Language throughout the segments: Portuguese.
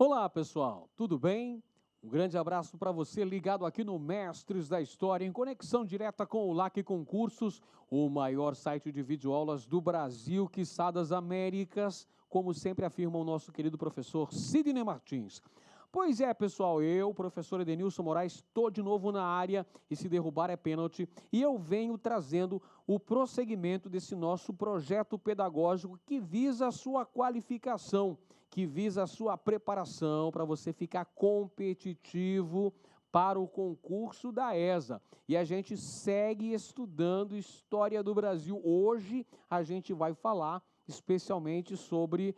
Olá, pessoal, tudo bem? Um grande abraço para você ligado aqui no Mestres da História, em conexão direta com o LAC Concursos, o maior site de videoaulas do Brasil, quiçá das Américas, como sempre afirma o nosso querido professor Sidney Martins. Pois é, pessoal, eu, professor Edenilson Moraes, estou de novo na área e se derrubar é pênalti, e eu venho trazendo o prosseguimento desse nosso projeto pedagógico que visa a sua qualificação, que visa a sua preparação para você ficar competitivo para o concurso da ESA. E a gente segue estudando História do Brasil. Hoje a gente vai falar especialmente sobre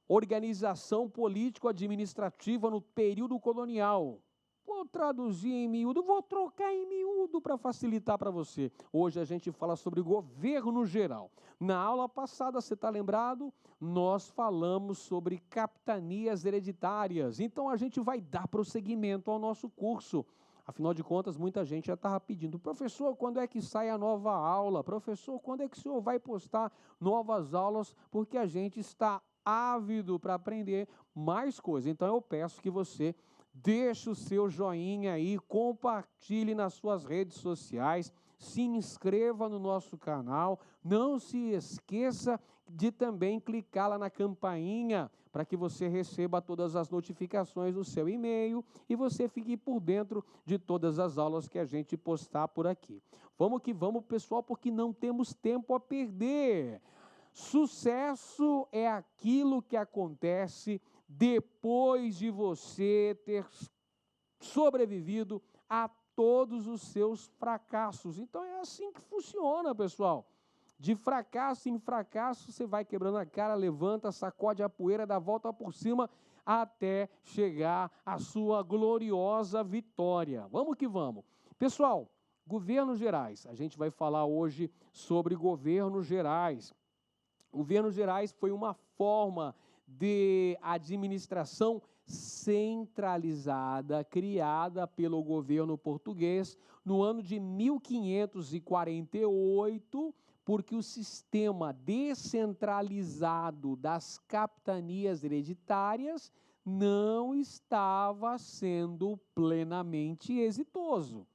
organização político-administrativa no período colonial. Vou traduzir em miúdo, vou trocar em miúdo para facilitar para você. Hoje a gente fala sobre governo geral. Na aula passada, você está lembrado? Nós falamos sobre capitanias hereditárias. Então a gente vai dar prosseguimento ao nosso curso. Afinal de contas, muita gente já estava pedindo, professor, quando é que sai a nova aula? Professor, quando é que o senhor vai postar novas aulas? Porque a gente está ávido para aprender mais coisas. Então eu peço que você deixe o seu joinha aí, compartilhe nas suas redes sociais, se inscreva no nosso canal, não se esqueça de também clicar lá na campainha para que você receba todas as notificações no seu e-mail e você fique por dentro de todas as aulas que a gente postar por aqui. Vamos que vamos, pessoal, porque não temos tempo a perder. Sucesso é aquilo que acontece depois de você ter sobrevivido a todos os seus fracassos. Então é assim que funciona, pessoal. De fracasso em fracasso, você vai quebrando a cara, levanta, sacode a poeira, dá a volta por cima, até chegar à sua gloriosa vitória. Vamos que vamos. Pessoal, governos gerais. A gente vai falar hoje sobre governos gerais. Governos gerais foi uma forma de administração centralizada, criada pelo governo português no ano de 1548, porque o sistema descentralizado das capitanias hereditárias não estava sendo plenamente exitoso.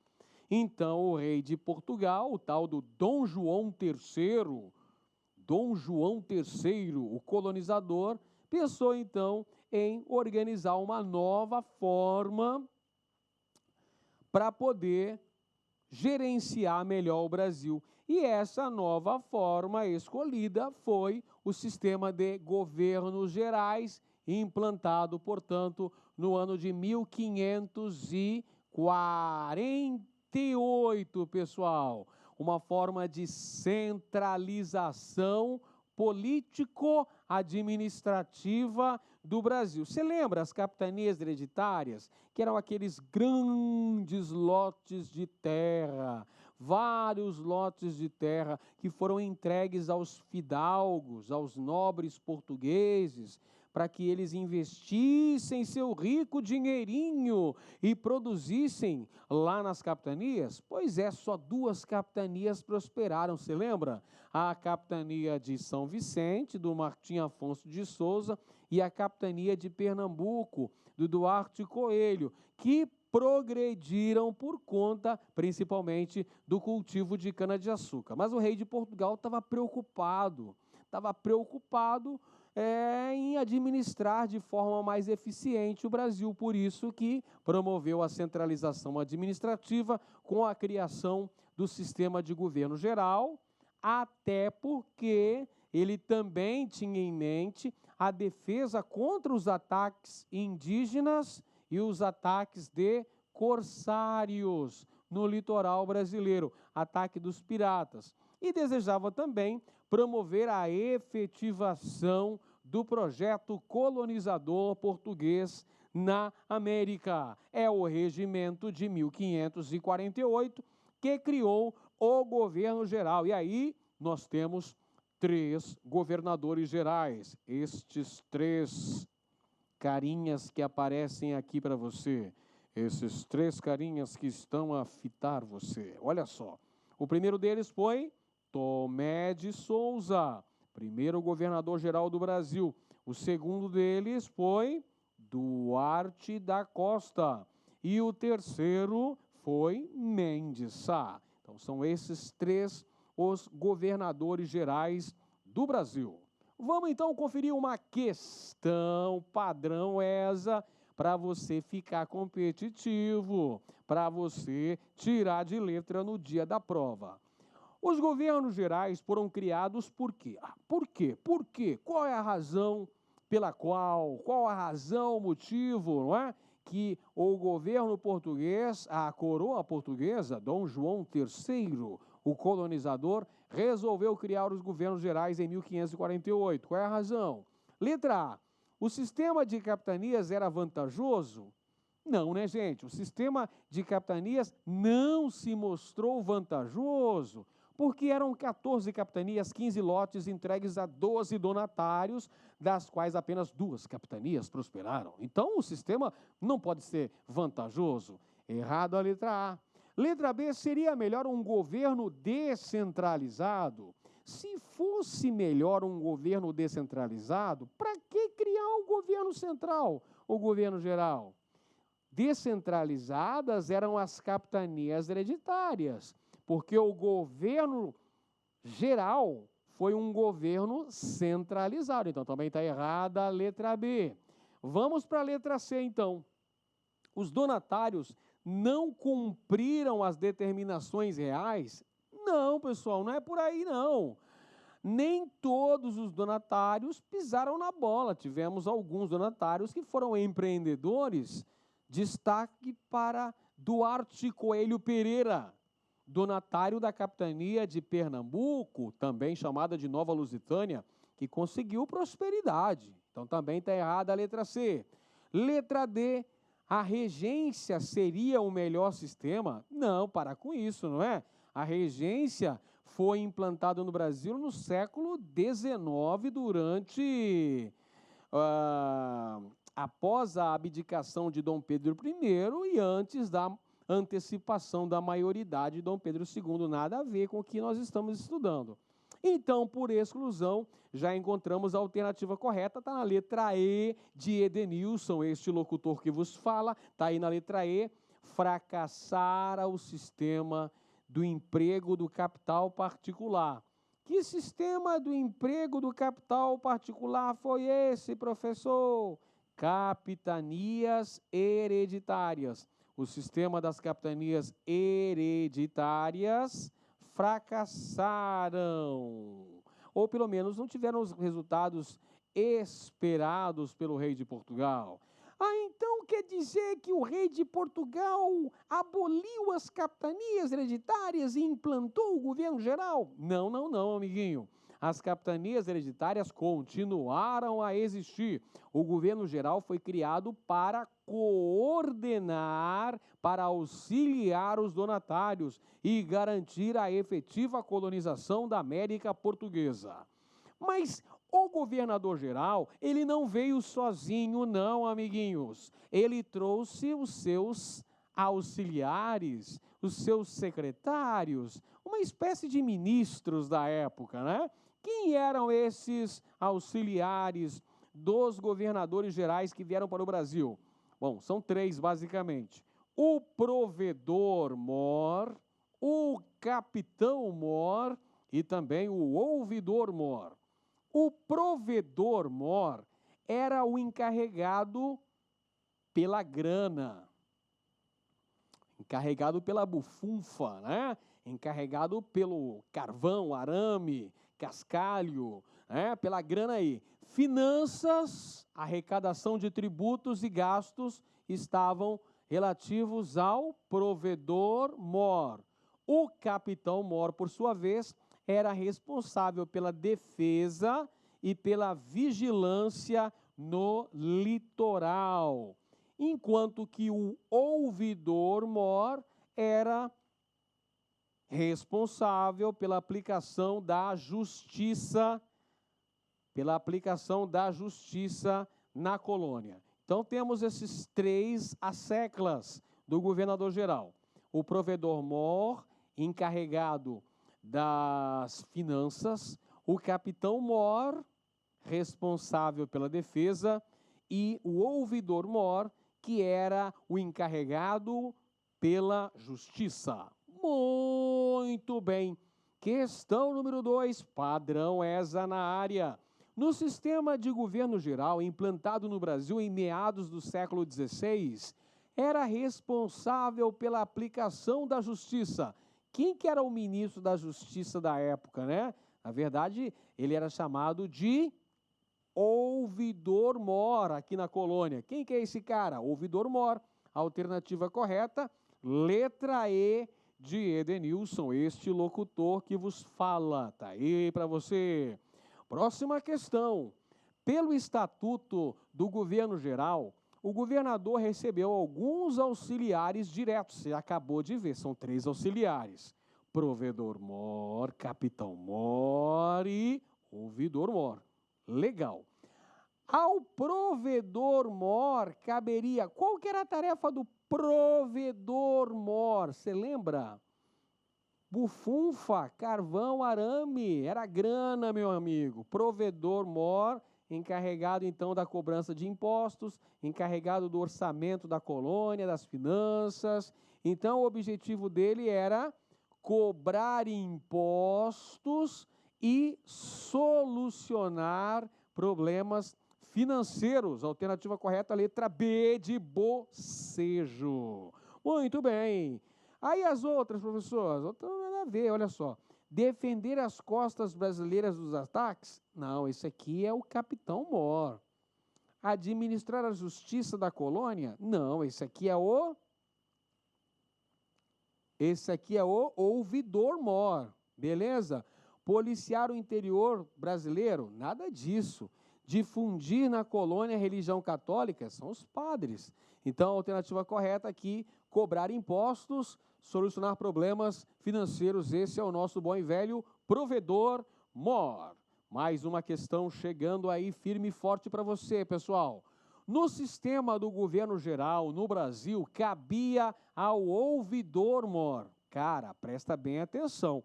Então, o rei de Portugal, o tal do Dom João III, o colonizador, pensou então em organizar uma nova forma para poder gerenciar melhor o Brasil. E essa nova forma escolhida foi o sistema de governos gerais, implantado, portanto, no ano de 1548, pessoal. Uma forma de centralização político-administrativa do Brasil. Você lembra as capitanias hereditárias, que eram aqueles grandes lotes de terra, vários lotes de terra que foram entregues aos fidalgos, aos nobres portugueses, para que eles investissem seu rico dinheirinho e produzissem lá nas capitanias? Pois é, só duas capitanias prosperaram, você lembra? A capitania de São Vicente, do Martim Afonso de Souza, e a capitania de Pernambuco, do Duarte Coelho, que progrediram por conta, principalmente, do cultivo de cana-de-açúcar. Mas o rei de Portugal estava preocupado em administrar de forma mais eficiente o Brasil. Por isso que promoveu a centralização administrativa com a criação do sistema de governo geral, até porque ele também tinha em mente a defesa contra os ataques indígenas e os ataques de corsários no litoral brasileiro, ataque dos piratas. E desejava também promover a efetivação do projeto colonizador português na América. É o regimento de 1548 que criou o governo geral. E aí nós temos 3 governadores gerais. Estes 3 carinhas que aparecem aqui para você. Esses 3 carinhas que estão a fitar você. Olha só. O primeiro deles foi Tomé de Souza, primeiro governador-geral do Brasil. O segundo deles foi Duarte da Costa. E o terceiro foi Mendes Sá. Então, são esses três os governadores gerais do Brasil. Vamos, então, conferir uma questão padrão essa para você ficar competitivo, para você tirar de letra no dia da prova. Os governos gerais foram criados por quê? Por quê? Por quê? Qual é a razão pela qual, qual a razão, o motivo, não é? Que o governo português, a coroa portuguesa, Dom João III, o colonizador, resolveu criar os governos gerais em 1548. Qual é a razão? Letra A. O sistema de capitanias era vantajoso? Não, né, gente? O sistema de capitanias não se mostrou vantajoso, porque eram 14 capitanias, 15 lotes entregues a 12 donatários, das quais apenas 2 capitanias prosperaram. Então, o sistema não pode ser vantajoso. Errado a letra A. Letra B, seria melhor um governo descentralizado? Se fosse melhor um governo descentralizado, para que criar um governo central, o governo geral? Descentralizadas eram as capitanias hereditárias, porque o governo geral foi um governo centralizado. Então, também está errada a letra B. Vamos para a letra C, então. Os donatários não cumpriram as determinações reais? Não, pessoal, não é por aí, não. Nem todos os donatários pisaram na bola. Tivemos alguns donatários que foram empreendedores. Destaque para Duarte Coelho Pereira, donatário da capitania de Pernambuco, também chamada de Nova Lusitânia, que conseguiu prosperidade. Então, também está errada a letra C. Letra D, a regência seria o melhor sistema? Não, para com isso, não é? A regência foi implantada no Brasil no século XIX, após a abdicação de Dom Pedro I e antes da antecipação da maioridade de Dom Pedro II, nada a ver com o que nós estamos estudando. Então, por exclusão, já encontramos a alternativa correta, está na letra E de Edenilson, este locutor que vos fala, está aí na letra E, fracassara o sistema do emprego do capital particular. Que sistema do emprego do capital particular foi esse, professor? Capitanias hereditárias. O sistema das capitanias hereditárias fracassaram, ou pelo menos não tiveram os resultados esperados pelo rei de Portugal. Então quer dizer que o rei de Portugal aboliu as capitanias hereditárias e implantou o governo geral? Não, não, não, amiguinho. As capitanias hereditárias continuaram a existir. O governo geral foi criado para coordenar, para auxiliar os donatários e garantir a efetiva colonização da América Portuguesa. Mas o governador geral, ele não veio sozinho, não, amiguinhos. Ele trouxe os seus auxiliares, os seus secretários, uma espécie de ministros da época, né? Quem eram esses auxiliares dos governadores gerais que vieram para o Brasil? Bom, são 3, basicamente. O provedor-mor, o capitão-mor e também o ouvidor-mor. O provedor-mor era o encarregado pela grana, encarregado pela bufunfa, né? Encarregado pelo carvão, arame, cascalho, né? Pela grana aí. Finanças, arrecadação de tributos e gastos estavam relativos ao provedor-mor. O capitão-mor, por sua vez, era responsável pela defesa e pela vigilância no litoral, enquanto que o ouvidor-mor era responsável pela aplicação da justiça, na colônia. Então, temos esses 3 asseclas do governador geral. O provedor-mor, encarregado das finanças, o capitão-mor, responsável pela defesa, e o ouvidor-mor, que era o encarregado pela justiça. Muito bem. Questão número 2, padrão ESA na área. No sistema de governo geral implantado no Brasil em meados do século XVI, era responsável pela aplicação da justiça. Quem que era o ministro da justiça da época, né? Na verdade, ele era chamado de ouvidor-mor aqui na colônia. Quem que é esse cara? Ouvidor-mor. Alternativa correta, letra E de Edenilson, este locutor que vos fala. Tá aí para você. Próxima questão. Pelo Estatuto do Governo Geral, o governador recebeu alguns auxiliares diretos. Você acabou de ver, são 3 auxiliares. Provedor-mor, capitão-mor e ouvidor-mor. Legal. Ao provedor-mor caberia... Qual que era a tarefa do provedor-mor? Você lembra? Bufunfa, carvão, arame. Era grana, meu amigo. Provedor-mor, encarregado, então, da cobrança de impostos, encarregado do orçamento da colônia, das finanças. Então, o objetivo dele era cobrar impostos e solucionar problemas financeiros. Alternativa correta, letra B de bocejo. Muito bem. Aí as outras, professor, as outras não tem nada a ver, olha só. Defender as costas brasileiras dos ataques? Não, esse aqui é o capitão-mor. Administrar a justiça da colônia? Não, esse aqui é o ouvidor-mor, beleza? Policiar o interior brasileiro? Nada disso. Difundir na colônia a religião católica? São os padres. Então, a alternativa correta aqui, cobrar impostos, solucionar problemas financeiros. Esse é o nosso bom e velho provedor-mor. Mais uma questão chegando aí firme e forte para você, pessoal. No sistema do governo geral, no Brasil, cabia ao ouvidor-mor. Cara, presta bem atenção.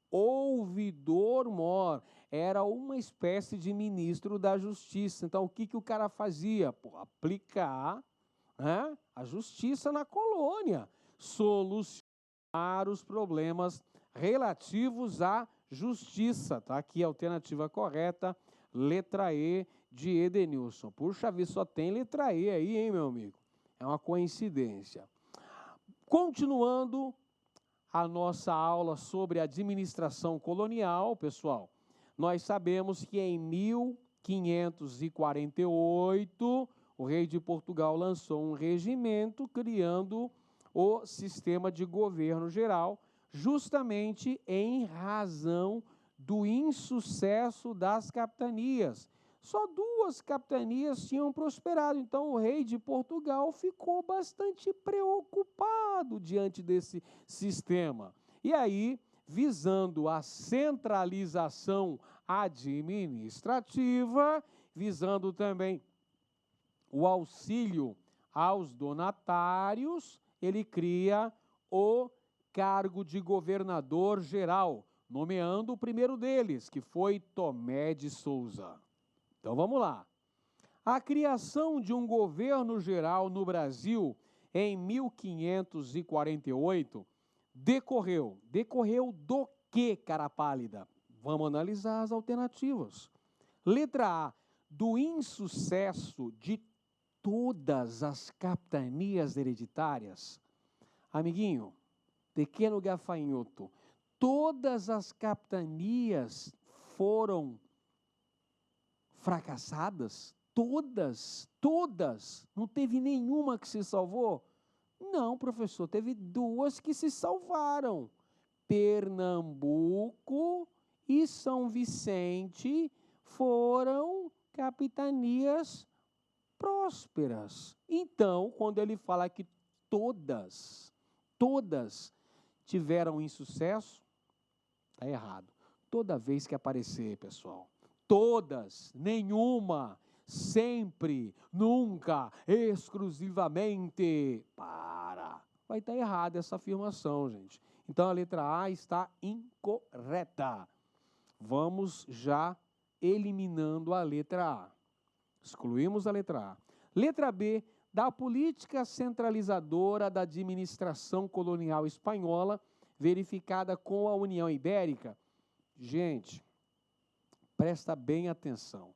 Ouvidor-mor era uma espécie de ministro da justiça. Então, o que o cara fazia? Pô, aplicar, né, a justiça na colônia. Solucionar os problemas relativos à justiça. Tá aqui a alternativa correta, letra E de Edenilson. Puxa vida, só tem letra E aí, hein, meu amigo? É uma coincidência. Continuando a nossa aula sobre administração colonial, pessoal, nós sabemos que em 1548, o rei de Portugal lançou um regimento criando o sistema de governo geral, justamente em razão do insucesso das capitanias. Só 2 capitanias tinham prosperado, então o rei de Portugal ficou bastante preocupado diante desse sistema. E aí, visando a centralização administrativa, visando também o auxílio aos donatários, ele cria o cargo de governador geral, nomeando o primeiro deles, que foi Tomé de Souza. Então, vamos lá. A criação de um governo geral no Brasil em 1548 decorreu do que, cara pálida? Vamos analisar as alternativas. Letra A, do insucesso de todas as capitanias hereditárias. Amiguinho, pequeno gafanhoto, todas as capitanias foram fracassadas? Todas, não teve nenhuma que se salvou? Não, professor, teve 2 que se salvaram. Pernambuco e São Vicente foram capitanias prósperas. Então, quando ele fala que todas tiveram insucesso, está errado. Toda vez que aparecer, pessoal, todas, nenhuma, sempre, nunca, exclusivamente, vai estar errada essa afirmação, gente. Então, a letra A está incorreta. Vamos já eliminando a letra A. Excluímos a letra A. Letra B, da política centralizadora da administração colonial espanhola, verificada com a União Ibérica. Gente, presta bem atenção.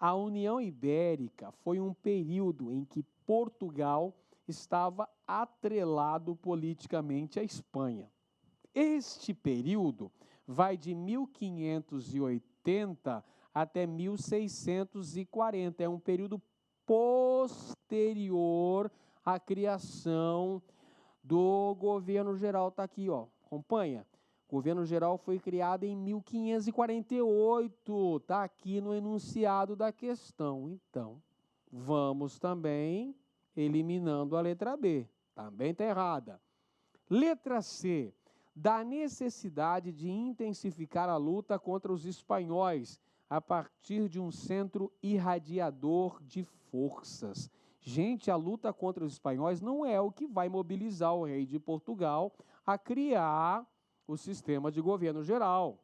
A União Ibérica foi um período em que Portugal estava atrelado politicamente à Espanha. Este período vai de 1580 até 1640. É um período posterior à criação do governo geral. Está aqui, ó, acompanha. O governo geral foi criado em 1548, está aqui no enunciado da questão. Então, vamos também eliminando a letra B, também está errada. Letra C, da necessidade de intensificar a luta contra os espanhóis a partir de um centro irradiador de forças. Gente, a luta contra os espanhóis não é o que vai mobilizar o rei de Portugal a criar o sistema de governo geral.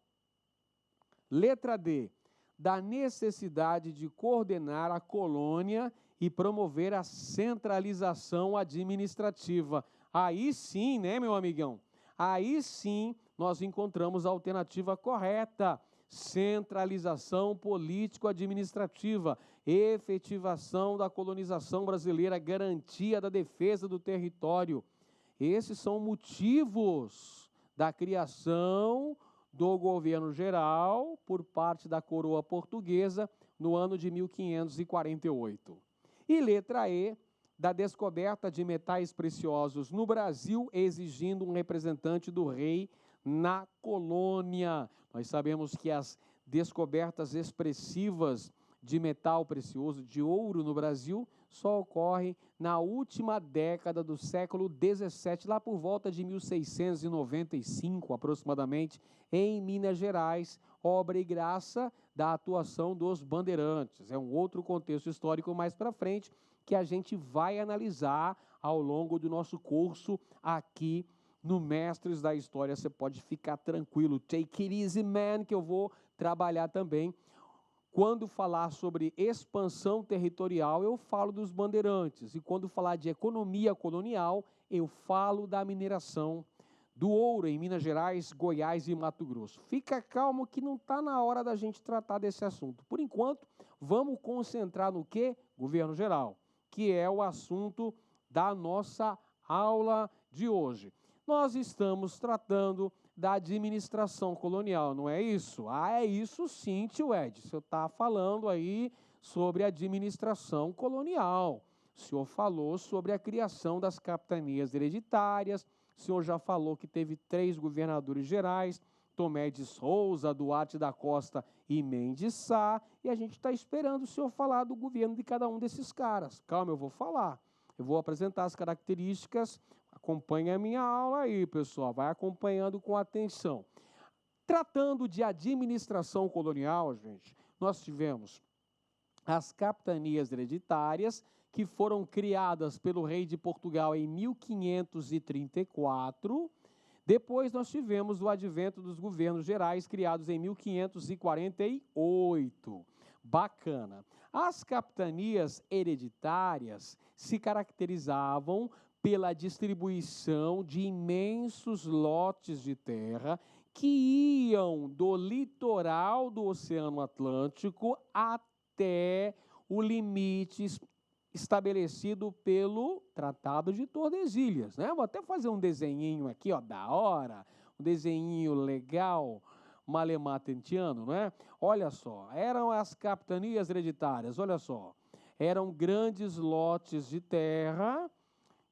Letra D, da necessidade de coordenar a colônia e promover a centralização administrativa. Aí sim, né, meu amigão? Aí sim nós encontramos a alternativa correta. Centralização político-administrativa, efetivação da colonização brasileira, garantia da defesa do território. Esses são motivos da criação do governo geral por parte da coroa portuguesa no ano de 1548. E letra E, da descoberta de metais preciosos no Brasil, exigindo um representante do rei na colônia. Nós sabemos que as descobertas expressivas de metal precioso, de ouro no Brasil, só ocorrem na última década do século XVII, lá por volta de 1695, aproximadamente, em Minas Gerais, obra e graça da atuação dos bandeirantes. É um outro contexto histórico mais para frente que a gente vai analisar ao longo do nosso curso aqui no Mestres da História. Você pode ficar tranquilo, take it easy, man, que eu vou trabalhar também. Quando falar sobre expansão territorial, eu falo dos bandeirantes. E quando falar de economia colonial, eu falo da mineração do ouro em Minas Gerais, Goiás e Mato Grosso. Fica calmo que não está na hora da gente tratar desse assunto. Por enquanto, vamos concentrar no quê? Governo geral, que é o assunto da nossa aula de hoje. Nós estamos tratando da administração colonial, não é isso? Ah, é isso sim, tio Ed. O senhor está falando aí sobre administração colonial. O senhor falou sobre a criação das capitanias hereditárias. O senhor já falou que teve 3 governadores gerais, Tomé de Souza, Duarte da Costa e Mendes Sá. E a gente está esperando o senhor falar do governo de cada um desses caras. Calma, eu vou falar. Eu vou apresentar as características. Acompanhe a minha aula aí, pessoal. Vai acompanhando com atenção. Tratando de administração colonial, gente, nós tivemos as capitanias hereditárias, que foram criadas pelo rei de Portugal em 1534. Depois nós tivemos o advento dos governos gerais, criados em 1548. Bacana. As capitanias hereditárias se caracterizavam pela distribuição de imensos lotes de terra que iam do litoral do Oceano Atlântico até o limite estabelecido pelo Tratado de Tordesilhas, né? Vou até fazer um desenhinho aqui, ó, da hora, um desenhinho legal, malematentiano, né? Olha só, eram as capitanias hereditárias, olha só, eram grandes lotes de terra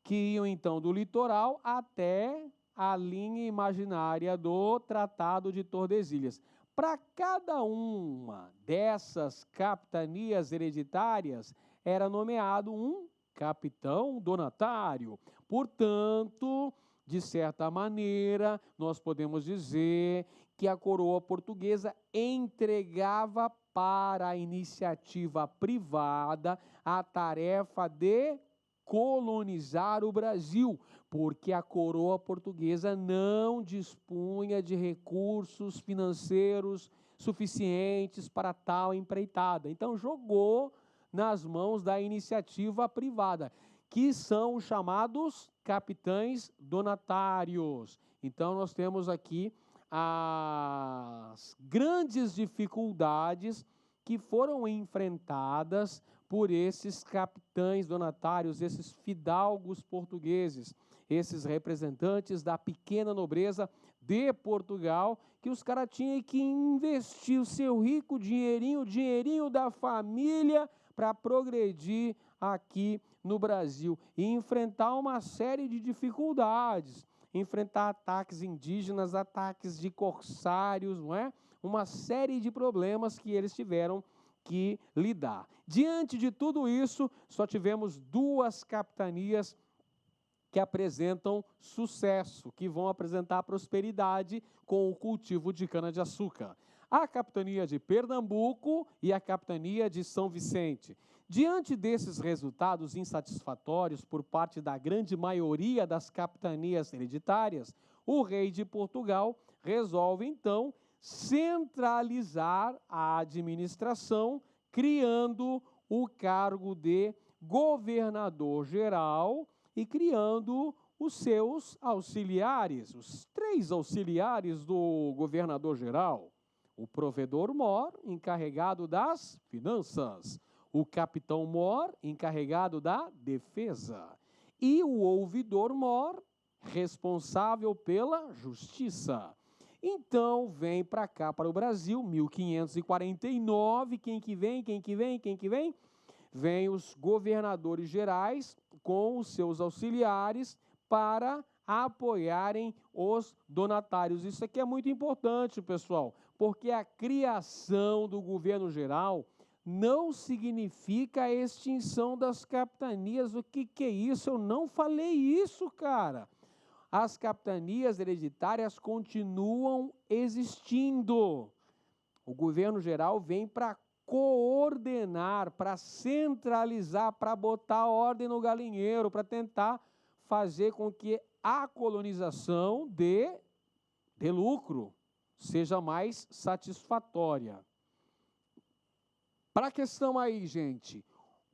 que iam então do litoral até a linha imaginária do Tratado de Tordesilhas. Para cada uma dessas capitanias hereditárias era nomeado um capitão donatário. Portanto, de certa maneira, nós podemos dizer que a coroa portuguesa entregava para a iniciativa privada a tarefa de colonizar o Brasil, porque a coroa portuguesa não dispunha de recursos financeiros suficientes para tal empreitada. Então, jogou nas mãos da iniciativa privada, que são os chamados capitães donatários. Então, nós temos aqui as grandes dificuldades que foram enfrentadas por esses capitães donatários, esses fidalgos portugueses, esses representantes da pequena nobreza de Portugal, que os caras tinham que investir o seu rico dinheirinho, o dinheirinho da família, para progredir aqui no Brasil e enfrentar uma série de dificuldades, enfrentar ataques indígenas, ataques de corsários, não é? Uma série de problemas que eles tiveram que lidar. Diante de tudo isso, só tivemos duas capitanias que apresentam sucesso, que vão apresentar prosperidade com o cultivo de cana-de-açúcar. A capitania de Pernambuco e a capitania de São Vicente. Diante desses resultados insatisfatórios por parte da grande maioria das capitanias hereditárias, o rei de Portugal resolve, então, centralizar a administração, criando o cargo de governador-geral e criando os seus auxiliares, os 3 auxiliares do governador-geral. O provedor-mor, encarregado das finanças, o capitão-mor, encarregado da defesa, e o ouvidor-mor, responsável pela justiça. Então, vem para cá, para o Brasil, 1549, quem que vem? Vem os governadores gerais com os seus auxiliares para apoiarem os donatários. Isso aqui é muito importante, pessoal, porque a criação do governo geral não significa a extinção das capitanias. O que é isso? Eu não falei isso, cara. As capitanias hereditárias continuam existindo. O governo geral vem para coordenar, para centralizar, para botar ordem no galinheiro, para tentar fazer com que a colonização dê lucro, seja mais satisfatória. Para a questão aí, gente,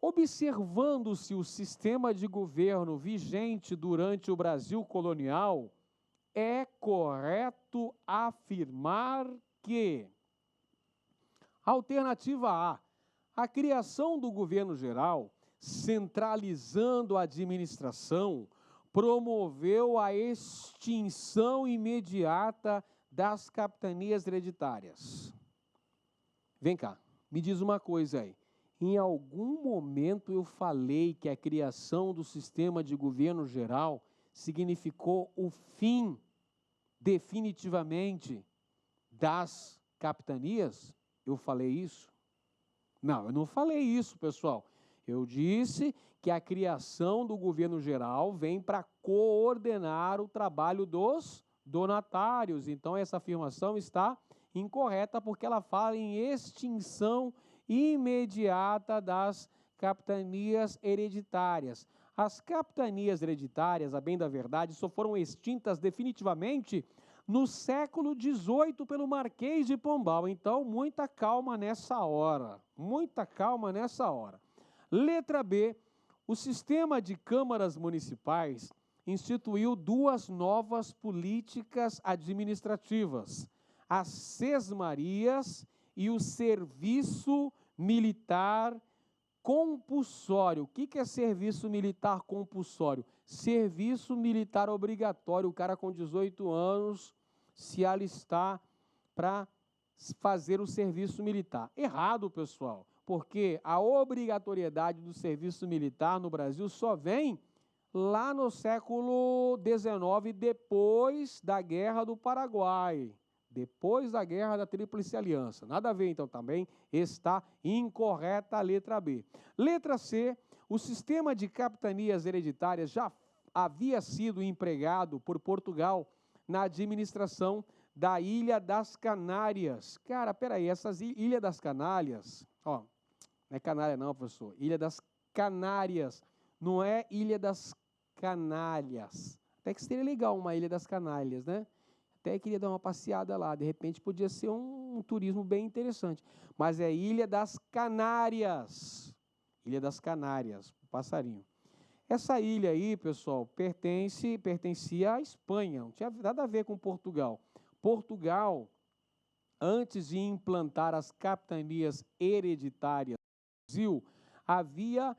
observando-se o sistema de governo vigente durante o Brasil colonial, é correto afirmar que: alternativa A criação do governo geral, centralizando a administração, promoveu a extinção imediata das capitanias hereditárias. Vem cá, me diz uma coisa aí. Em algum momento eu falei que a criação do sistema de governo geral significou o fim, definitivamente, das capitanias? Eu falei isso? Não, eu não falei isso, pessoal. Eu disse que a criação do governo geral vem para coordenar o trabalho dos donatários. Então, essa afirmação está incorreta, porque ela fala em extinção imediata das capitanias hereditárias. As capitanias hereditárias, a bem da verdade, só foram extintas definitivamente no século XVIII pelo Marquês de Pombal. Então, muita calma nessa hora. Muita calma nessa hora. Letra B. O sistema de câmaras municipais instituiu 2 novas políticas administrativas: as sesmarias e o serviço militar compulsório. O que é serviço militar compulsório? Serviço militar obrigatório. O cara com 18 anos se alistar para fazer o serviço militar. Errado, pessoal, porque a obrigatoriedade do serviço militar no Brasil só vem lá no século XIX, depois da Guerra do Paraguai, depois da Guerra da Tríplice Aliança. Nada a ver, então, também está incorreta a letra B. Letra C, o sistema de capitanias hereditárias já havia sido empregado por Portugal na administração da Ilha das Canárias. Cara, peraí, essas Ilha das Canárias, ó, não é Canária não, professor, Ilha das Canárias, não é Ilha das Canárias. Até que seria legal uma Ilha das Canárias, né? Até queria dar uma passeada lá, de repente podia ser um turismo bem interessante. Mas é Ilha das Canárias. Ilha das Canárias, passarinho. Essa ilha aí, pessoal, pertencia à Espanha, não tinha nada a ver com Portugal. Portugal, antes de implantar as capitanias hereditárias no Brasil, havia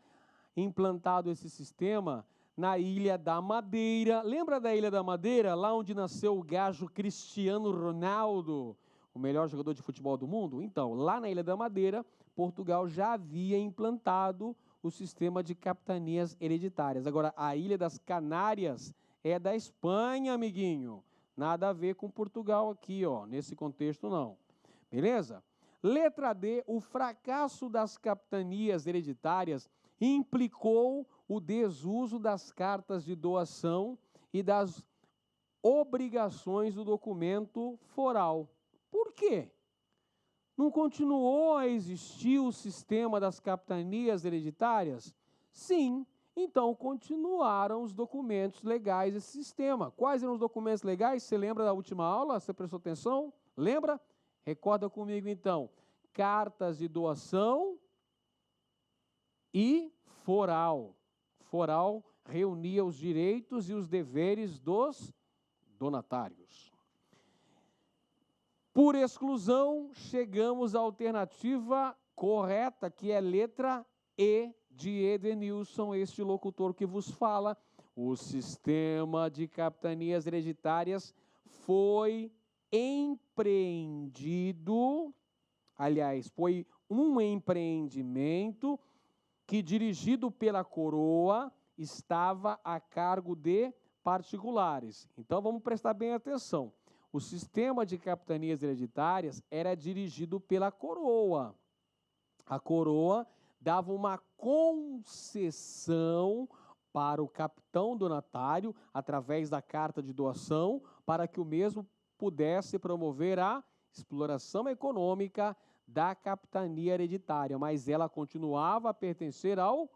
implantado esse sistema na Ilha da Madeira. Lembra da Ilha da Madeira, lá onde nasceu o gajo Cristiano Ronaldo, o melhor jogador de futebol do mundo? Então, lá na Ilha da Madeira, Portugal já havia implantado o sistema de capitanias hereditárias. Agora, a Ilha das Canárias é da Espanha, amiguinho. Nada a ver com Portugal aqui, ó, nesse contexto não. Beleza? Letra D, o fracasso das capitanias hereditárias implicou o desuso das cartas de doação e das obrigações do documento foral. Por quê? Não continuou a existir o sistema das capitanias hereditárias? Sim, então continuaram os documentos legais desse sistema. Quais eram os documentos legais? Você lembra da última aula? Você prestou atenção? Lembra? Recorda comigo então. Cartas de doação e foral. Foral reunia os direitos e os deveres dos donatários. Por exclusão, chegamos à alternativa correta, que é letra E de Edenilson, este locutor que vos fala. O sistema de capitanias hereditárias foi empreendido, aliás, foi um empreendimento que, dirigido pela coroa, estava a cargo de particulares. Então, vamos prestar bem atenção. O sistema de capitanias hereditárias era dirigido pela coroa. A coroa dava uma concessão para o capitão donatário, através da carta de doação, para que o mesmo pudesse promover a exploração econômica da capitania hereditária, mas ela continuava a pertencer ao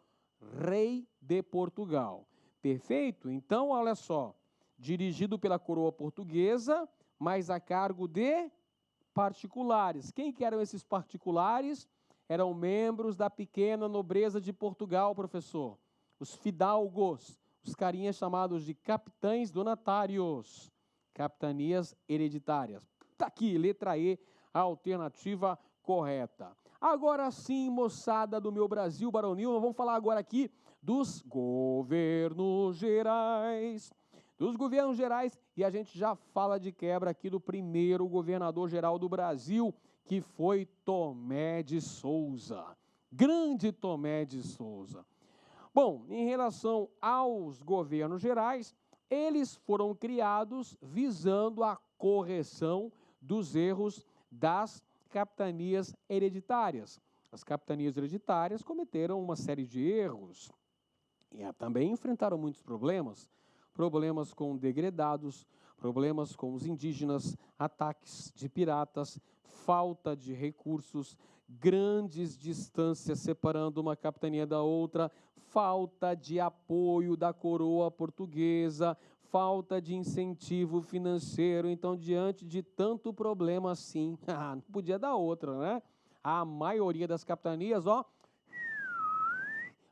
rei de Portugal. Perfeito? Então, olha só, dirigido pela coroa portuguesa, mas a cargo de particulares. Quem que eram esses particulares? Eram membros da pequena nobreza de Portugal, professor. Os fidalgos, os carinhas chamados de capitães donatários. Capitanias hereditárias. Está aqui, letra E, a alternativa correta. Agora sim, moçada do meu Brasil baronil, nós vamos falar agora aqui dos governos gerais. Dos governos gerais, e a gente já fala de quebra aqui do primeiro governador geral do Brasil, que foi Tomé de Souza. Grande Tomé de Souza. Bom, em relação aos governos gerais, eles foram criados visando a correção dos erros das capitanias hereditárias. As capitanias hereditárias cometeram uma série de erros e também enfrentaram muitos problemas. Problemas com degredados, problemas com os indígenas, ataques de piratas, falta de recursos, grandes distâncias separando uma capitania da outra, falta de apoio da coroa portuguesa, falta de incentivo financeiro. Então, diante de tanto problema assim, não podia dar outra, né? A maioria das capitanias, ó,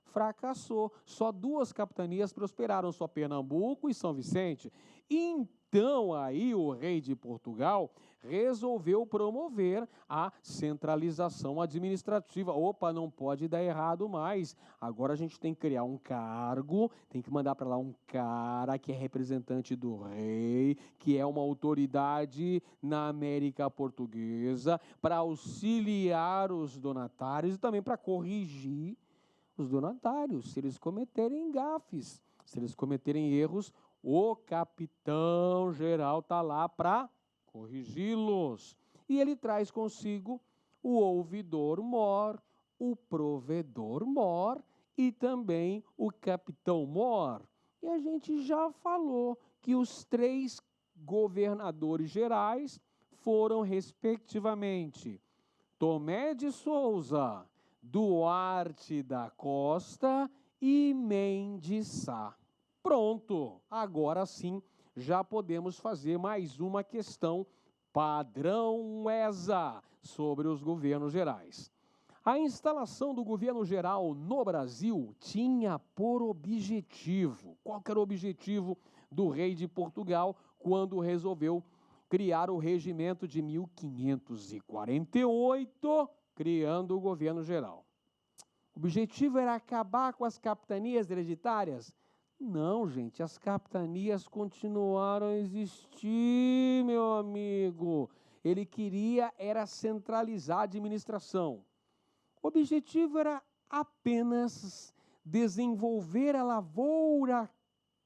fracassou. Só 2 capitanias prosperaram, só Pernambuco e São Vicente. Então, aí o rei de Portugal resolveu promover a centralização administrativa. Opa, não pode dar errado mais. Agora a gente tem que criar um cargo, tem que mandar para lá um cara que é representante do rei, que é uma autoridade na América Portuguesa, para auxiliar os donatários e também para corrigir os donatários, se eles cometerem gafes, se eles cometerem erros, o capitão geral está lá para corrigi-los. E ele traz consigo o ouvidor-mor, o provedor-mor e também o capitão-mor. E a gente já falou que os 3 governadores gerais foram, respectivamente, Tomé de Souza, Duarte da Costa e Mendes Sá. Pronto, agora sim já podemos fazer mais uma questão padrão ESA sobre os governos gerais. A instalação do governo geral no Brasil tinha por objetivo, qual que era o objetivo do rei de Portugal quando resolveu criar o regimento de 1548, criando o governo geral? O objetivo era acabar com as capitanias hereditárias? Não, gente, as capitanias continuaram a existir, meu amigo. Ele queria era centralizar a administração. O objetivo era apenas desenvolver a lavoura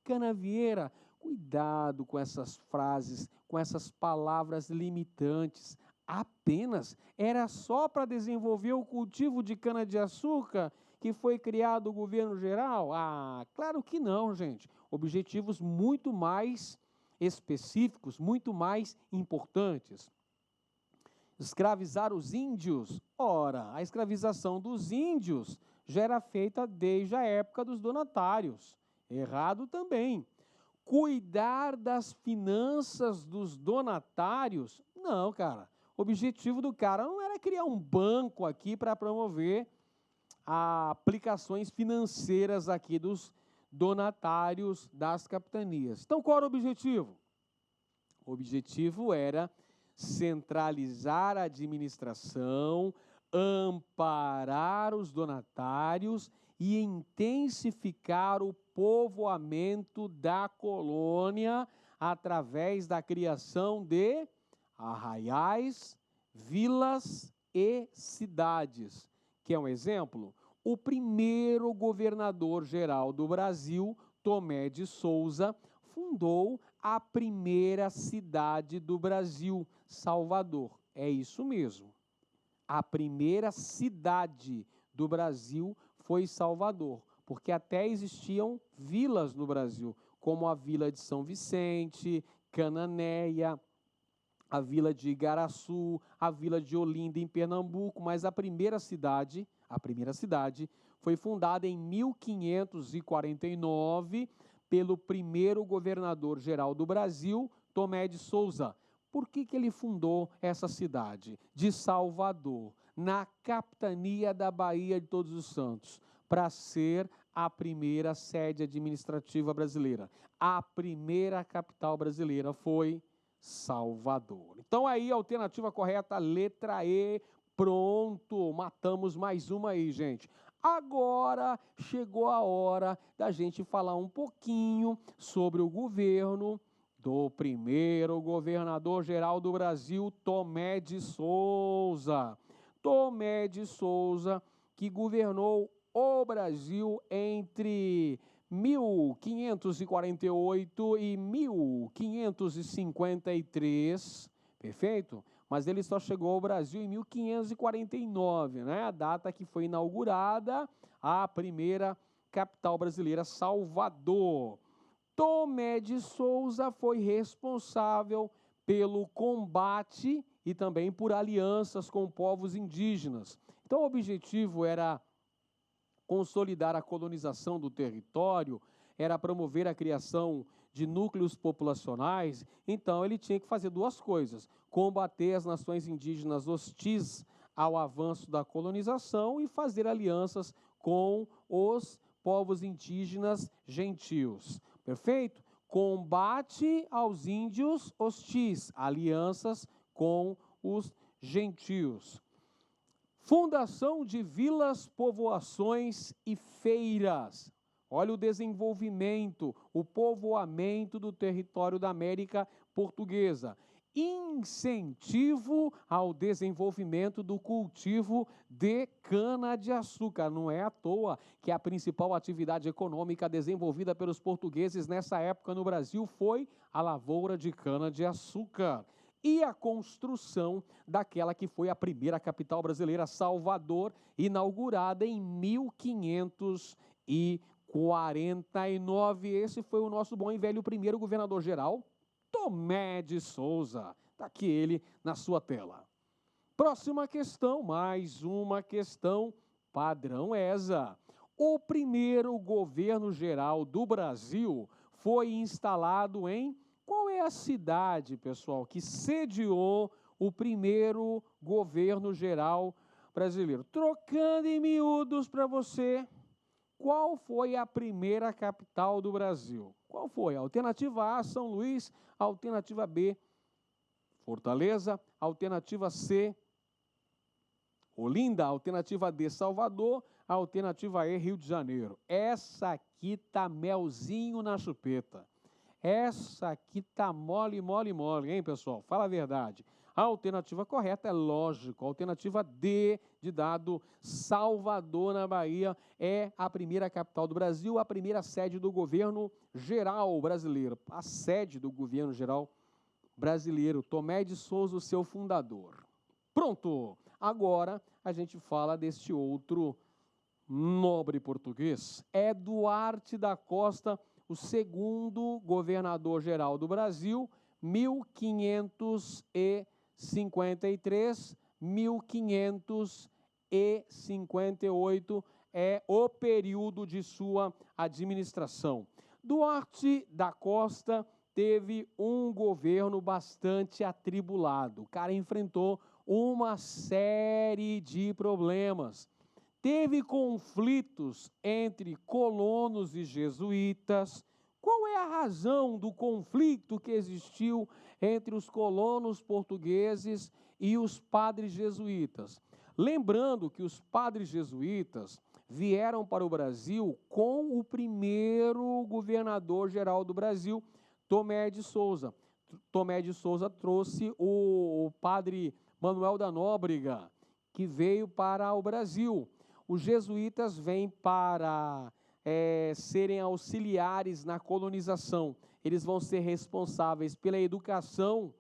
canavieira. Cuidado com essas frases, com essas palavras limitantes. Apenas era só para desenvolver o cultivo de cana-de-açúcar que foi criado o governo geral? Ah, claro que não, gente. Objetivos muito mais específicos, muito mais importantes. Escravizar os índios? Ora, a escravização dos índios já era feita desde a época dos donatários. Errado também. Cuidar das finanças dos donatários? Não, cara. O objetivo do cara não era criar um banco aqui para promover aplicações financeiras aqui dos donatários das capitanias. Então, qual era o objetivo? O objetivo era centralizar a administração, amparar os donatários e intensificar o povoamento da colônia através da criação de arraiais, vilas e cidades. Quer um exemplo? O primeiro governador-geral do Brasil, Tomé de Souza, fundou a primeira cidade do Brasil, Salvador. É isso mesmo. A primeira cidade do Brasil foi Salvador, porque até existiam vilas no Brasil, como a Vila de São Vicente, Cananéia, a Vila de Igaraçu, a Vila de Olinda em Pernambuco, mas a primeira cidade foi fundada em 1549 pelo primeiro governador-geral do Brasil, Tomé de Souza. Por que ele fundou essa cidade? De Salvador, na capitania da Baía de Todos os Santos, para ser a primeira sede administrativa brasileira. A primeira capital brasileira foi Salvador. Então aí a alternativa correta, letra E, pronto, matamos mais uma aí, gente. Agora chegou a hora da gente falar um pouquinho sobre o governo do primeiro governador-geral do Brasil, Tomé de Souza. Tomé de Souza, que governou o Brasil entre 1548 e 1553, perfeito? Mas ele só chegou ao Brasil em 1549, né? A data que foi inaugurada a primeira capital brasileira, Salvador. Tomé de Souza foi responsável pelo combate e também por alianças com povos indígenas. Então, o objetivo era consolidar a colonização do território, era promover a criação de núcleos populacionais. Então, ele tinha que fazer duas coisas: combater as nações indígenas hostis ao avanço da colonização e fazer alianças com os povos indígenas gentios. Perfeito? Combate aos índios hostis, alianças com os gentios. Fundação de vilas, povoações e feiras. Olha o desenvolvimento, o povoamento do território da América Portuguesa. Incentivo ao desenvolvimento do cultivo de cana-de-açúcar. Não é à toa que a principal atividade econômica desenvolvida pelos portugueses nessa época no Brasil foi a lavoura de cana-de-açúcar. E a construção daquela que foi a primeira capital brasileira, Salvador, inaugurada em 1549. Esse foi o nosso bom e velho primeiro governador-geral, Tomé de Souza. Está aqui ele na sua tela. Próxima questão, mais uma questão padrão ESA. O primeiro governo-geral do Brasil foi instalado em... Qual é a cidade, pessoal, que sediou o primeiro governo-geral brasileiro. Trocando em miúdos para você, qual foi a primeira capital do Brasil? Qual foi? Alternativa A, São Luís. Alternativa B, Fortaleza. Alternativa C, Olinda. Alternativa D, Salvador. Alternativa E, Rio de Janeiro. Essa aqui tá melzinho na chupeta. Essa aqui tá mole, mole, mole, hein, pessoal? Fala a verdade. A alternativa correta é lógico. A alternativa D, de dado, Salvador, na Bahia, é a primeira capital do Brasil, a primeira sede do governo geral brasileiro. A sede do governo geral brasileiro, Tomé de Souza, o seu fundador. Pronto! Agora a gente fala deste outro nobre português. É Duarte da Costa, o segundo governador-geral do Brasil, 1553, 1558 é o período de sua administração. Duarte da Costa teve um governo bastante atribulado. O cara enfrentou uma série de problemas. Teve conflitos entre colonos e jesuítas. Qual é a razão do conflito que existiu entre os colonos portugueses e os padres jesuítas? Lembrando que os padres jesuítas vieram para o Brasil com o primeiro governador-geral do Brasil, Tomé de Souza. Tomé de Souza trouxe o padre Manuel da Nóbrega, que veio para o Brasil. Os jesuítas vêm para serem auxiliares na colonização. Eles vão ser responsáveis pela educação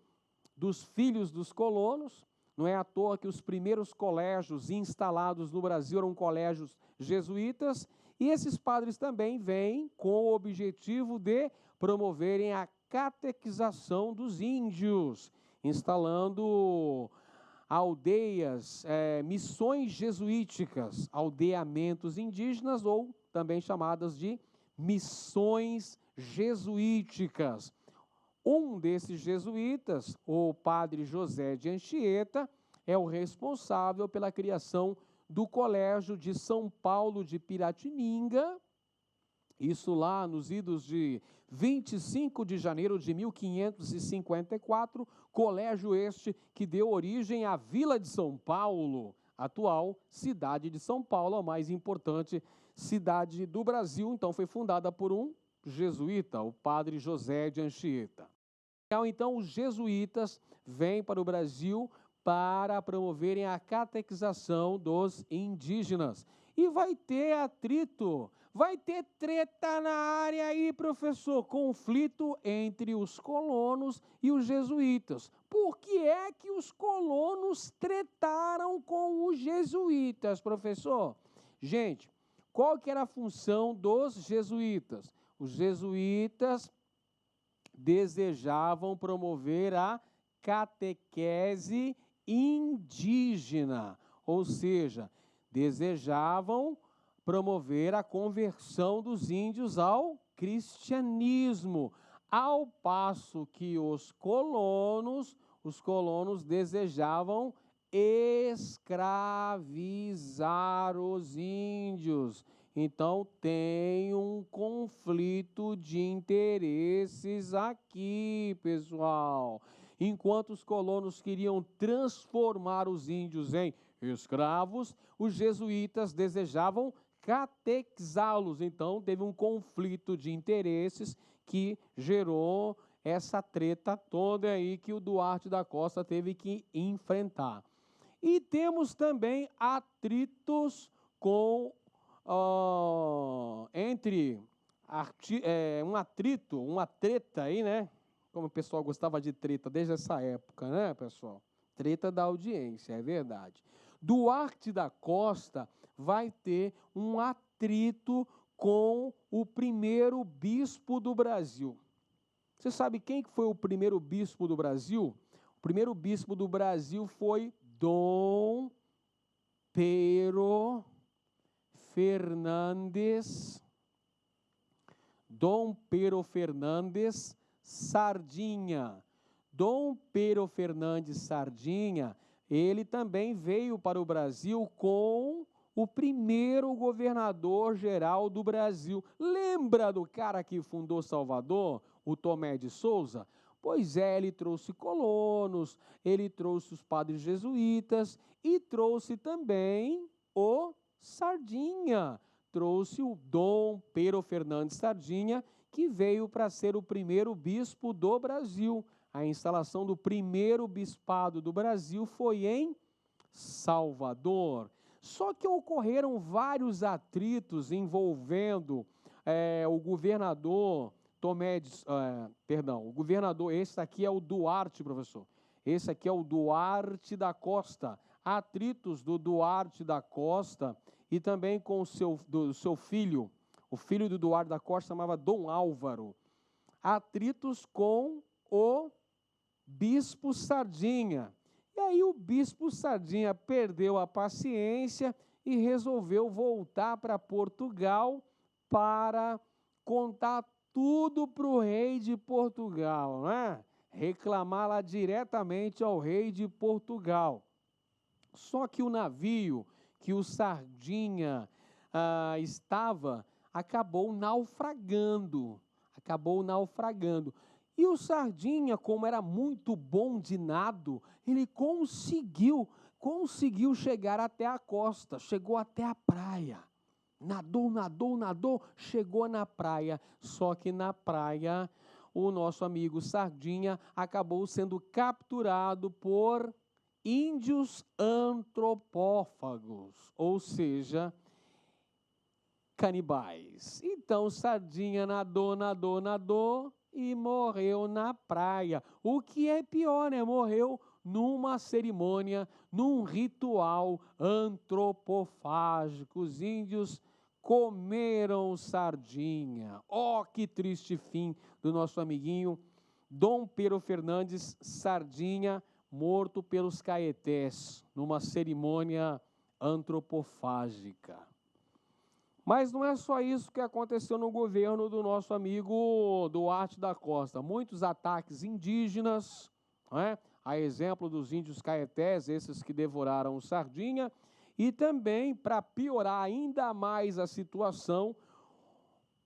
dos filhos dos colonos. Não é à toa que os primeiros colégios instalados no Brasil eram colégios jesuítas. E esses padres também vêm com o objetivo de promoverem a catequização dos índios, instalando aldeias, missões jesuíticas, aldeamentos indígenas, ou também chamadas de missões jesuíticas. Um desses jesuítas, o padre José de Anchieta, é o responsável pela criação do Colégio de São Paulo de Piratininga, isso lá nos idos de 25 de janeiro de 1554, colégio este que deu origem à Vila de São Paulo, atual cidade de São Paulo, a mais importante cidade do Brasil. Então, foi fundada por um jesuíta, o padre José de Anchieta. Então, os jesuítas vêm para o Brasil para promoverem a catequização dos indígenas. E vai ter atrito, vai ter treta na área aí, professor, conflito entre os colonos e os jesuítas. Por que é que os colonos tretaram com os jesuítas, professor? Gente, qual que era a função dos jesuítas? Os jesuítas desejavam promover a catequese indígena, ou seja, desejavam promover a conversão dos índios ao cristianismo, ao passo que os colonos desejavam escravizar os índios. Então, tem um conflito de interesses aqui, pessoal. Enquanto os colonos queriam transformar os índios em escravos, os jesuítas desejavam catequizá-los. Então, teve um conflito de interesses que gerou essa treta toda aí que o Duarte da Costa teve que enfrentar. E temos também atritos com uma treta aí, né? Como o pessoal gostava de treta desde essa época, né, pessoal? Treta da audiência, é verdade. Duarte da Costa vai ter um atrito com o primeiro bispo do Brasil. Você sabe quem foi o primeiro bispo do Brasil? O primeiro bispo do Brasil foi Dom Pero Fernandes Sardinha. Dom Pero Fernandes Sardinha ele também veio para o Brasil com o primeiro governador-geral do Brasil. Lembra do cara que fundou Salvador, o Tomé de Souza? Pois é, ele trouxe colonos, ele trouxe os padres jesuítas e trouxe também o Sardinha. Trouxe o Dom Pero Fernandes Sardinha, que veio para ser o primeiro bispo do Brasil. A instalação do primeiro bispado do Brasil foi em Salvador. Só que ocorreram vários atritos envolvendo o governador o governador, esse aqui é o Duarte, professor. Esse aqui é o Duarte da Costa. Atritos do Duarte da Costa e também com o seu filho, o filho do Duarte da Costa chamava Dom Álvaro. Atritos com o Bispo Sardinha. E aí o Bispo Sardinha perdeu a paciência e resolveu voltar para Portugal para contar tudo para o rei de Portugal, né? Reclamar lá diretamente ao rei de Portugal. Só que o navio que o Sardinha estava acabou naufragando. E o Sardinha, como era muito bom de nado, ele conseguiu chegar até a costa, chegou até a praia. Nadou, chegou na praia. Só que na praia, o nosso amigo Sardinha acabou sendo capturado por índios antropófagos, ou seja, canibais. Então, Sardinha nadou e morreu na praia. O que é pior, né? Morreu numa cerimônia, num ritual antropofágico. Os índios comeram Sardinha. Oh, que triste fim do nosso amiguinho Dom Pero Fernandes Sardinha, morto pelos caetés, numa cerimônia antropofágica. Mas não é só isso que aconteceu no governo do nosso amigo Duarte da Costa. Muitos ataques indígenas, né? A exemplo dos índios caetés, esses que devoraram o Sardinha, e também, para piorar ainda mais a situação,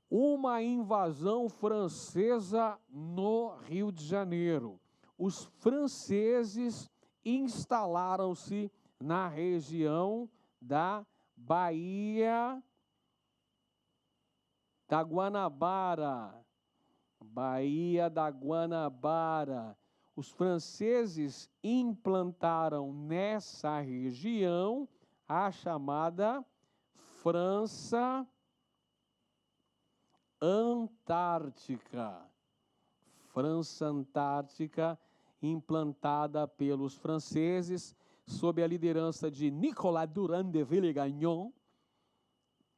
uma invasão francesa no Rio de Janeiro. Os franceses instalaram-se na região da Baía da Guanabara. Os franceses implantaram nessa região a chamada França Antártica. França Antártica, implantada pelos franceses, sob a liderança de Nicolas Durand de Villegagnon,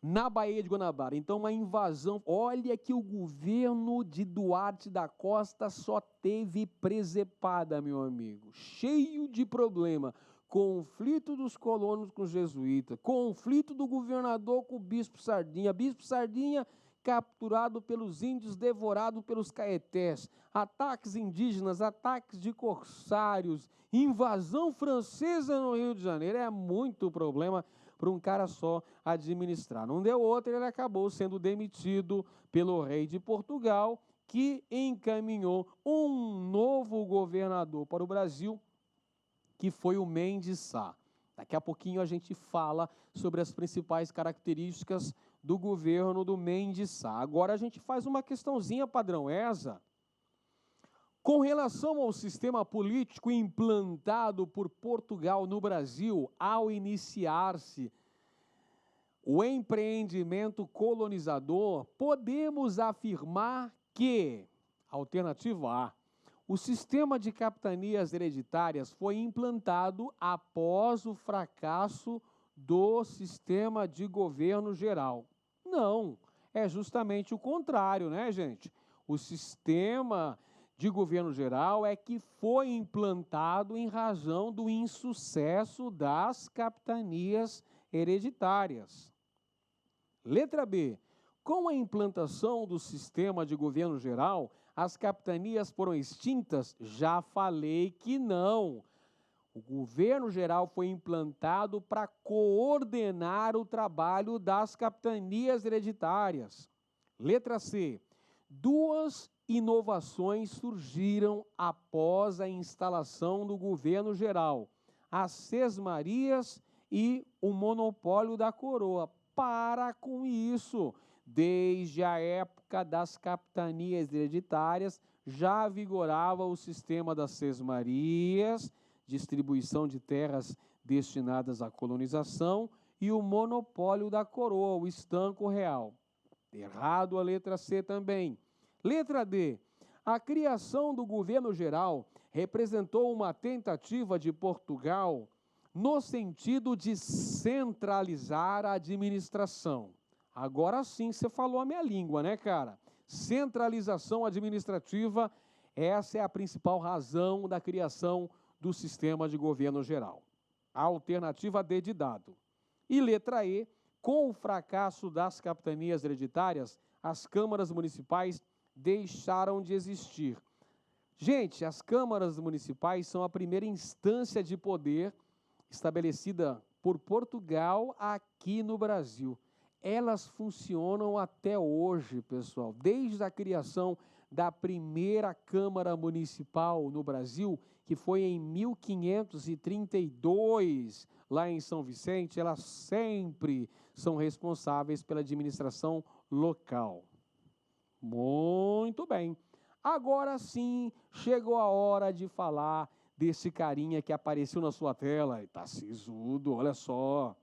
na Baía de Guanabara. Então, uma invasão. Olha que o governo de Duarte da Costa só teve presepada, meu amigo. Cheio de problema. Conflito dos colonos com os jesuítas. Conflito do governador com o Bispo Sardinha. Bispo Sardinha capturado pelos índios, devorado pelos caetés. Ataques indígenas, ataques de corsários. Invasão francesa no Rio de Janeiro. É muito problema para um cara só administrar. Não deu outra, ele acabou sendo demitido pelo rei de Portugal, que encaminhou um novo governador para o Brasil, que foi o Mendes Sá. Daqui a pouquinho a gente fala sobre as principais características do governo do Mendes Sá. Agora a gente faz uma questãozinha padrão ESA. Com relação ao sistema político implantado por Portugal no Brasil, ao iniciar-se o empreendimento colonizador, podemos afirmar que, alternativa A, o sistema de capitanias hereditárias foi implantado após o fracasso do sistema de governo geral. Não, é justamente o contrário, né, gente? O sistema de governo geral é que foi implantado em razão do insucesso das capitanias hereditárias. Letra B. Com a implantação do sistema de governo geral, as capitanias foram extintas? Já falei que não. O governo geral foi implantado para coordenar o trabalho das capitanias hereditárias. Letra C. Duas inovações surgiram após a instalação do governo geral: as sesmarias e o monopólio da coroa. Para com isso! Desde a época das capitanias hereditárias, já vigorava o sistema das sesmarias, distribuição de terras destinadas à colonização, e o monopólio da coroa, o estanco real. Errado a letra C também. Letra D. A criação do governo geral representou uma tentativa de Portugal no sentido de centralizar a administração. Agora sim você falou a minha língua, né, cara? Centralização administrativa, essa é a principal razão da criação do sistema de governo geral. A alternativa D de dado. E letra E, com o fracasso das capitanias hereditárias, as câmaras municipais deixaram de existir. Gente, as câmaras municipais são a primeira instância de poder estabelecida por Portugal aqui no Brasil. Elas funcionam até hoje, pessoal. Desde a criação da primeira Câmara Municipal no Brasil, que foi em 1532, lá em São Vicente, elas sempre são responsáveis pela administração local. Muito bem. Agora sim, chegou a hora de falar desse carinha que apareceu na sua tela. E tá sisudo, olha só.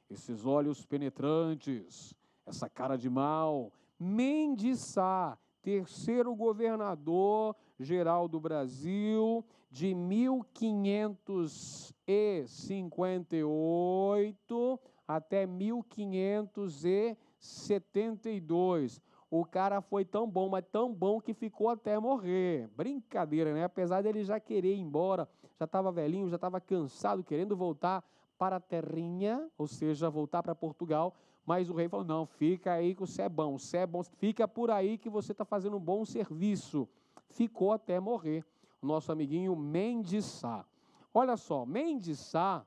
Esses olhos penetrantes, essa cara de mal. Mendes Sá, terceiro governador geral do Brasil, de 1558 até 1572. O cara foi tão bom, mas tão bom que ficou até morrer. Brincadeira, né? Apesar dele já querer ir embora, já estava velhinho, já estava cansado, querendo voltar para a terrinha, ou seja, voltar para Portugal, mas o rei falou, não, fica aí que você é bom, fica por aí que você está fazendo um bom serviço. Ficou até morrer, o nosso amiguinho Mendes Sá. Olha só, Mendes Sá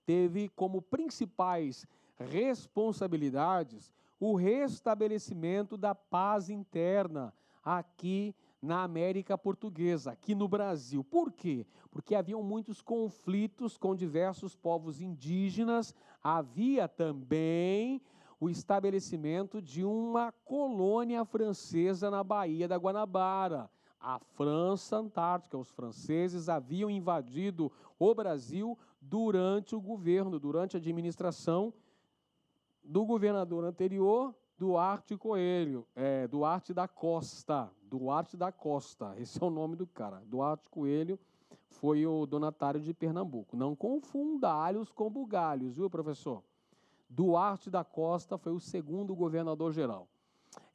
teve como principais responsabilidades o restabelecimento da paz interna aqui na América Portuguesa, aqui no Brasil. Por quê? Porque haviam muitos conflitos com diversos povos indígenas, havia também o estabelecimento de uma colônia francesa na Baía da Guanabara. A França Antártica, os franceses haviam invadido o Brasil durante o governo, durante a administração do governador anterior, Duarte Coelho, Duarte da Costa, esse é o nome do cara. Duarte Coelho foi o donatário de Pernambuco. Não confunda alhos com bugalhos, viu, professor? Duarte da Costa foi o segundo governador geral.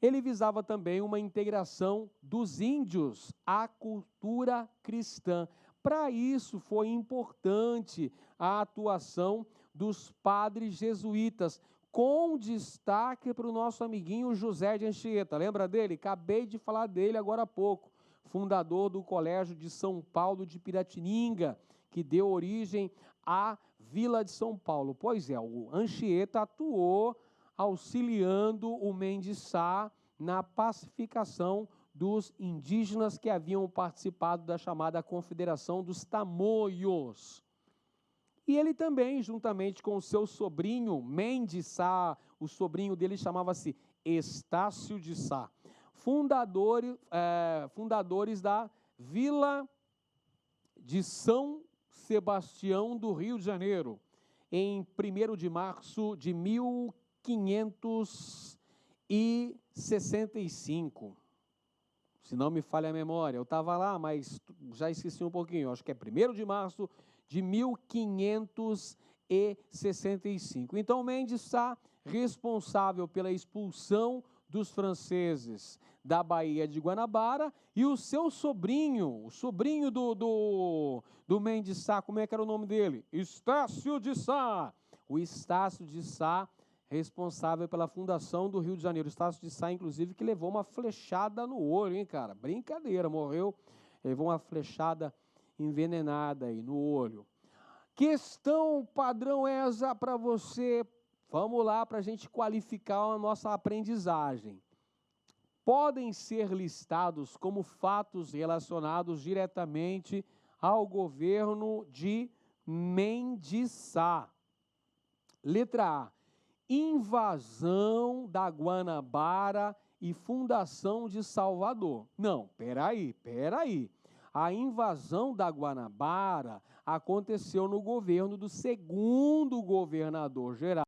Ele visava também uma integração dos índios à cultura cristã. Para isso foi importante a atuação dos padres jesuítas, com destaque para o nosso amiguinho José de Anchieta. Lembra dele? Acabei de falar dele agora há pouco. Fundador do Colégio de São Paulo de Piratininga, que deu origem à Vila de São Paulo. Pois é, o Anchieta atuou auxiliando o Mendes Sá na pacificação dos indígenas que haviam participado da chamada Confederação dos Tamoios. E ele também, juntamente com o seu sobrinho Mendes Sá, o sobrinho dele chamava-se Estácio de Sá, fundadores da Vila de São Sebastião do Rio de Janeiro, em 1º de março de 1565. Se não me falha a memória, eu estava lá, mas já esqueci um pouquinho, acho que é 1º de março de 1565. Então, Mendes Sá, responsável pela expulsão dos franceses da Baía de Guanabara, e o seu sobrinho, o sobrinho do Mendes Sá, como é que era o nome dele? Estácio de Sá. O Estácio de Sá, responsável pela fundação do Rio de Janeiro. Estácio de Sá, inclusive, que levou uma flechada no olho, hein, cara? Brincadeira, morreu, levou uma flechada envenenada aí no olho. Questão padrão ESA para você. Vamos lá para a gente qualificar a nossa aprendizagem. Podem ser listados como fatos relacionados diretamente ao governo de Mendes Sá. Letra A. Invasão da Guanabara e fundação de Salvador. Não, peraí. A invasão da Guanabara aconteceu no governo do segundo governador-geral,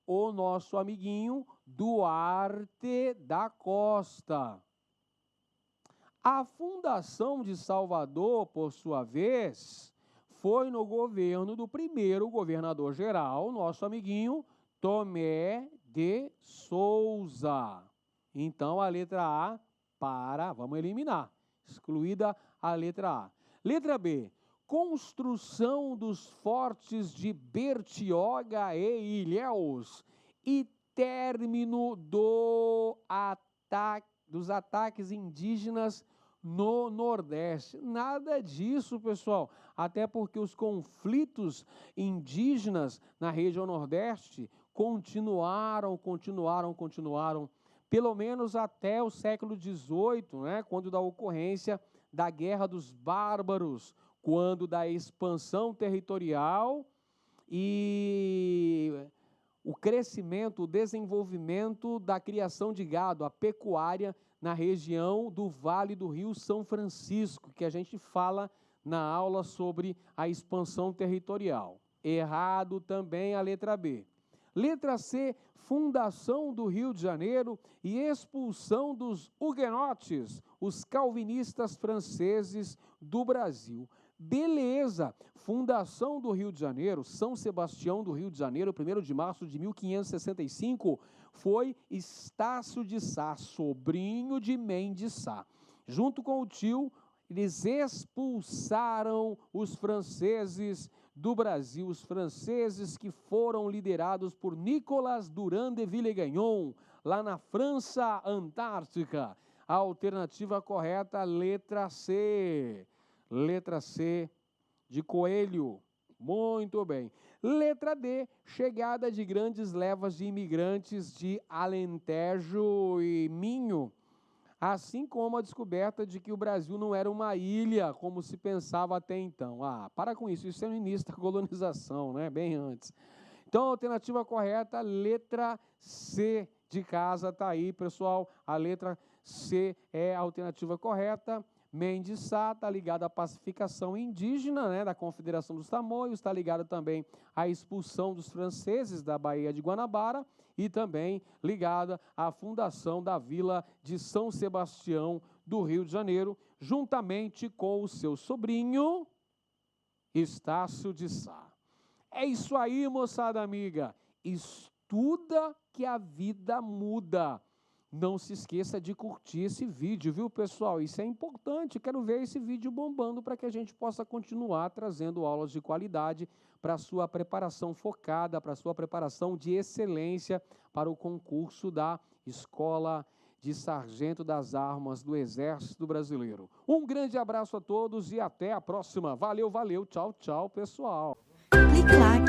o nosso amiguinho Duarte da Costa. A fundação de Salvador, por sua vez, foi no governo do primeiro governador-geral, nosso amiguinho Tomé de Souza. Então, a letra A vamos eliminar, excluída a letra A. Letra B, construção dos fortes de Bertioga e Ilhéus e término dos ataques indígenas no Nordeste. Nada disso, pessoal, até porque os conflitos indígenas na região Nordeste continuaram, pelo menos até o século XVIII, né, quando da ocorrência da Guerra dos Bárbaros, quando da expansão territorial e o crescimento, o desenvolvimento da criação de gado, a pecuária na região do Vale do Rio São Francisco, que a gente fala na aula sobre a expansão territorial. Errado também a letra B. Letra C, fundação do Rio de Janeiro e expulsão dos huguenotes, os calvinistas franceses do Brasil. Beleza, fundação do Rio de Janeiro, São Sebastião do Rio de Janeiro, 1º de março de 1565, foi Estácio de Sá, sobrinho de Mendes Sá. Junto com o tio, eles expulsaram os franceses do Brasil, os franceses que foram liderados por Nicolas Durand de Villegagnon, lá na França Antártica. A alternativa correta, letra C. Letra C de coelho. Muito bem. Letra D, chegada de grandes levas de imigrantes de Alentejo e Minho, assim como a descoberta de que o Brasil não era uma ilha, como se pensava até então. Para com isso é no início da colonização, né? Bem antes. Então, a alternativa correta, letra C de casa, tá aí, pessoal. A letra C é a alternativa correta. Mendes Sá está ligado à pacificação indígena, né, da Confederação dos Tamoios, está ligado também à expulsão dos franceses da Baía de Guanabara e também ligada à fundação da Vila de São Sebastião do Rio de Janeiro, juntamente com o seu sobrinho, Estácio de Sá. É isso aí, moçada amiga. Estuda que a vida muda. Não se esqueça de curtir esse vídeo, viu, pessoal? Isso é importante. Quero ver esse vídeo bombando para que a gente possa continuar trazendo aulas de qualidade para a sua preparação focada, para a sua preparação de excelência para o concurso da Escola de Sargento das Armas do Exército Brasileiro. Um grande abraço a todos e até a próxima. Valeu, valeu. Tchau, tchau, pessoal. Clique like.